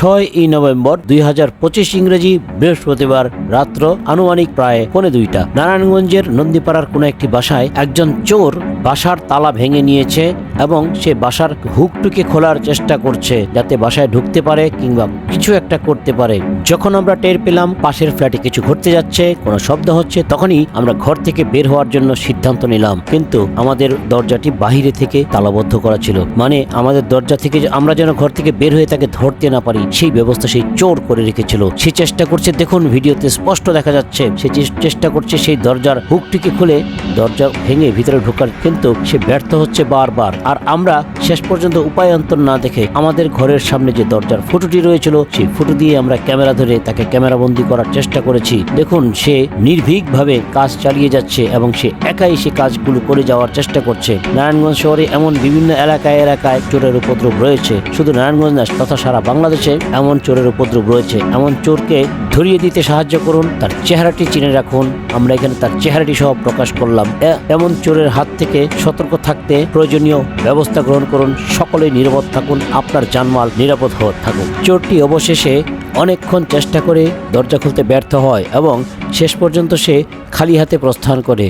6ই November 2025 ইংরেজি বৃহস্পতিবার রাত্র আনুমানিক প্রায় 1:45 নারায়ণগঞ্জের নন্দীপাড়ার কোনো একটি বাসায় একজন চোর বাসার তালা ভেঙে নিয়েছে এবং সে বাসার হুকটুকে খোলার চেষ্টা করছে যাতে বাসায় ঢুকতে পারে কিংবা কিছু একটা করতে পারে। যখন আমরা টের পেলাম পাশের ফ্ল্যাটে কিছু ঘটতে যাচ্ছে, কোনো শব্দ হচ্ছে, তখনই আমরা ঘর থেকে বের হওয়ার জন্য সিদ্ধান্ত নিলাম। কিন্তু আমাদের দরজাটি বাহিরে থেকে তালাবদ্ধ করা ছিল, মানে আমাদের দরজা থেকে আমরা যেন ঘর থেকে বের হয়ে তাকে ধরতে না পারি সেই ব্যবস্থা সেই চোর করে রেখেছিল। সে চেষ্টা করছে, দেখুন ভিডিওতে স্পষ্ট দেখা যাচ্ছে, সে চেষ্টা করছে সেই দরজার হুকটিকে খুলে দরজা ভেঙে ভিতরে ঢোকার, কিন্তু সে ব্যর্থ হচ্ছে বারবার। আর আমরা শেষ পর্যন্ত উপায়ান্তর না দেখে আমাদের ঘরের সামনে যে দরজার ফুটোটি রয়েছিল সেই ফুটো দিয়ে আমরা ক্যামেরা ধরে তাকে ক্যামেরাবন্দি করার চেষ্টা করেছি। দেখুন সে নির্ভীকভাবে কাজ চালিয়ে যাচ্ছে এবং সে একাই সে কাজগুলো করে যাওয়ার চেষ্টা করছে। নারায়ণগঞ্জ শহরে এমন বিভিন্ন এলাকায় চোরের উপদ্রব রয়েছে, শুধু নারায়ণগঞ্জ না তথা সারা বাংলাদেশে এমন চোরের উপদ্রব রয়েছে। এমন চোরকে ধরিয়ে দিতে সাহায্য করুন, তার চেহারাটি চিনে রাখুন। আমরা এখানে তার চেহারাটি সহ প্রকাশ করলাম। এমন চোরের হাত থেকে সতর্ক থাকতে প্রয়োজনীয় ব্যবস্থা গ্রহণ করুন। সকলেই নিরাপদ থাকুন, আপনার জানমাল নিরাপদ থাকুক। চোরটি অবশেষে অনেকক্ষণ চেষ্টা করে দরজা খুলতে ব্যর্থ হয় এবং শেষ পর্যন্ত সে খালি হাতে প্রস্থান করে।